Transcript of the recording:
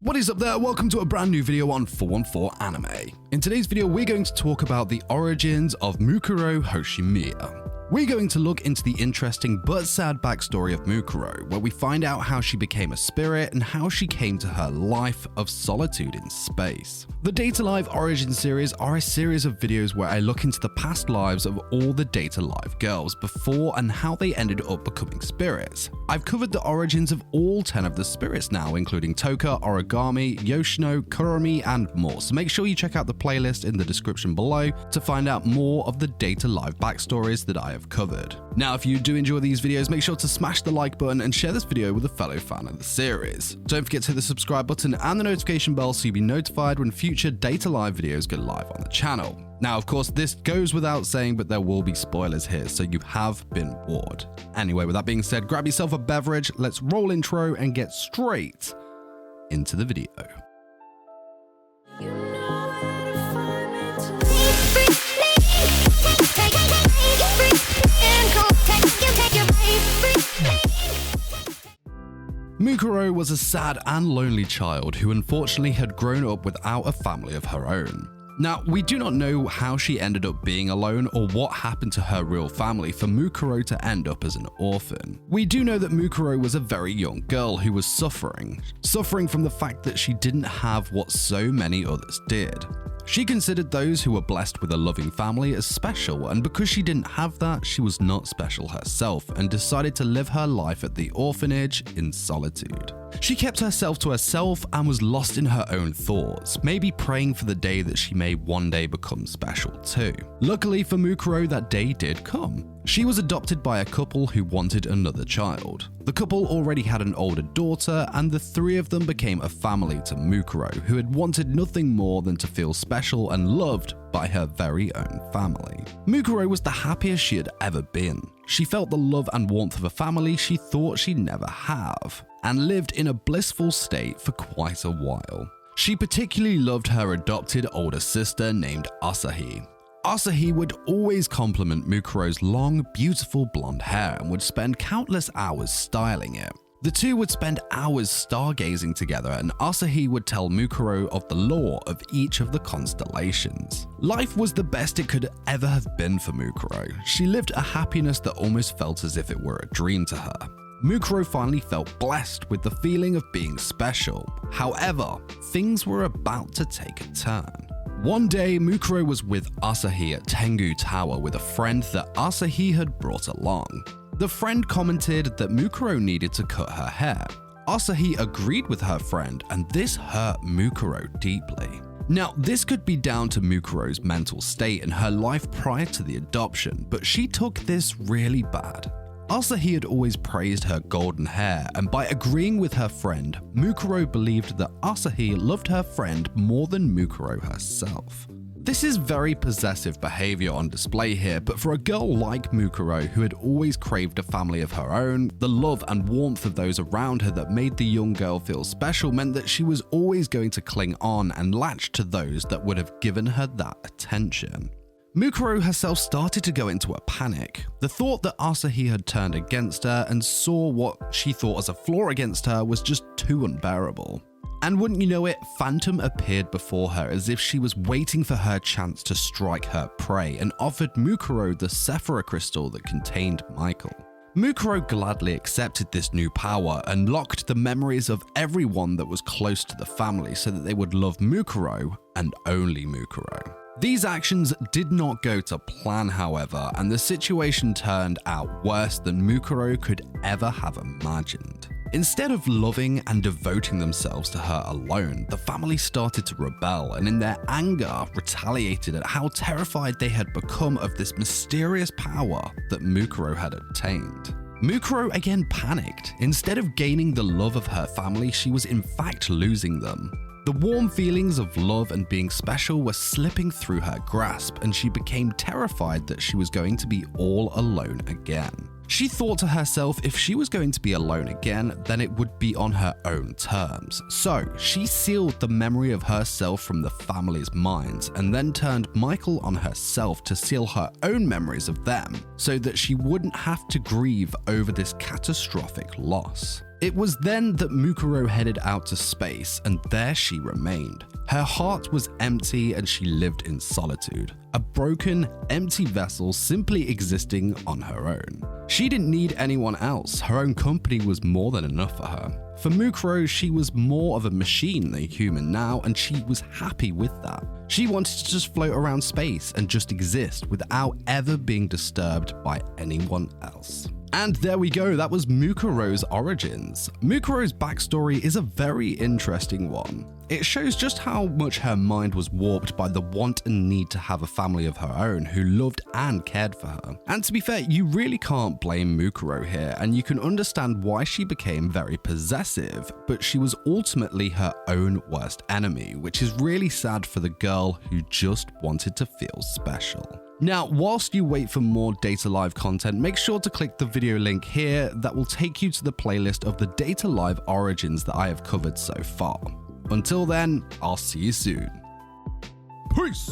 What is up there? Welcome to a brand new video on 414 Anime. In today's video, we're going to talk about the origins of Mukuro Hoshimiya. We're going to look into the interesting but sad backstory of Mukuro, where we find out how she became a spirit and how she came to her life of solitude in space. The Data Live Origin series are a series of videos where I look into the past lives of all the Data Live girls before and how they ended up becoming spirits. I've covered the origins of all 10 of the spirits now, including Toka, Origami, Yoshino, Kurumi, and more, so make sure you check out the playlist in the description below to find out more of the Data Live backstories that I have covered. Now, if you do enjoy these videos, make sure to smash the like button and share this video with a fellow fan of the series. Don't forget to hit the subscribe button and the notification bell so you'll be notified when future Data Live videos go live on the channel. Now, of course, this goes without saying, but there will be spoilers here, so you have been warned. Anyway, with that being said, grab yourself a beverage, let's roll intro and get straight into the video. Mukuro was a sad and lonely child who unfortunately had grown up without a family of her own. Now, we do not know how she ended up being alone or what happened to her real family for Mukuro to end up as an orphan. We do know that Mukuro was a very young girl who was suffering from the fact that she didn't have what so many others did. She considered those who were blessed with a loving family as special, and because she didn't have that, she was not special herself and decided to live her life at the orphanage in solitude. She kept herself to herself and was lost in her own thoughts, maybe praying for the day that she may one day become special too. Luckily for Mukuro, that day did come. She was adopted by a couple who wanted another child. The couple already had an older daughter, and the three of them became a family to Mukuro, who had wanted nothing more than to feel special and loved by her very own family. Mukuro was the happiest she had ever been. She felt the love and warmth of a family she thought she'd never have, and lived in a blissful state for quite a while. She particularly loved her adopted older sister named Asahi. Asahi would always compliment Mukuro's long, beautiful blonde hair and would spend countless hours styling it. The two would spend hours stargazing together, and Asahi would tell Mukuro of the lore of each of the constellations. Life was the best it could ever have been for Mukuro. She lived a happiness that almost felt as if it were a dream to her. Mukuro finally felt blessed with the feeling of being special. However, things were about to take a turn. One day, Mukuro was with Asahi at Tengu Tower with a friend that Asahi had brought along. The friend commented that Mukuro needed to cut her hair. Asahi agreed with her friend, and this hurt Mukuro deeply. Now, this could be down to Mukuro's mental state and her life prior to the adoption, but she took this really bad. Asahi had always praised her golden hair, and by agreeing with her friend, Mukuro believed that Asahi loved her friend more than Mukuro herself. This is very possessive behavior on display here, but for a girl like Mukuro, who had always craved a family of her own, the love and warmth of those around her that made the young girl feel special meant that she was always going to cling on and latch to those that would have given her that attention. Mukuro herself started to go into a panic. The thought that Asahi had turned against her and saw what she thought as a flaw against her was just too unbearable. And wouldn't you know it, Phantom appeared before her as if she was waiting for her chance to strike her prey and offered Mukuro the Sephira crystal that contained Michael. Mukuro gladly accepted this new power and locked the memories of everyone that was close to the family so that they would love Mukuro and only Mukuro. These actions did not go to plan, however, and the situation turned out worse than Mukuro could ever have imagined. Instead of loving and devoting themselves to her alone, the family started to rebel and in their anger retaliated at how terrified they had become of this mysterious power that Mukuro had obtained. Mukuro again panicked. Instead of gaining the love of her family, she was in fact losing them. The warm feelings of love and being special were slipping through her grasp, and she became terrified that she was going to be all alone again. She thought to herself if she was going to be alone again, then it would be on her own terms. So she sealed the memory of herself from the family's minds and then turned Michael on herself to seal her own memories of them so that she wouldn't have to grieve over this catastrophic loss. It was then that Mukuro headed out to space, and there she remained. Her heart was empty and she lived in solitude, a broken, empty vessel simply existing on her own. She didn't need anyone else, her own company was more than enough for her. For Mukuro, she was more of a machine than a human now, and she was happy with that. She wanted to just float around space and just exist without ever being disturbed by anyone else. And there we go, that was Mukuro's origins. Mukuro's backstory is a very interesting one. It shows just how much her mind was warped by the want and need to have a family of her own who loved and cared for her. And to be fair, you really can't blame Mukuro here, and you can understand why she became very possessive, but she was ultimately her own worst enemy, which is really sad for the girl who just wanted to feel special. Now, whilst you wait for more Data Live content, make sure to click the video link here that will take you to the playlist of the Data Live origins that I have covered so far. Until then, I'll see you soon. Peace!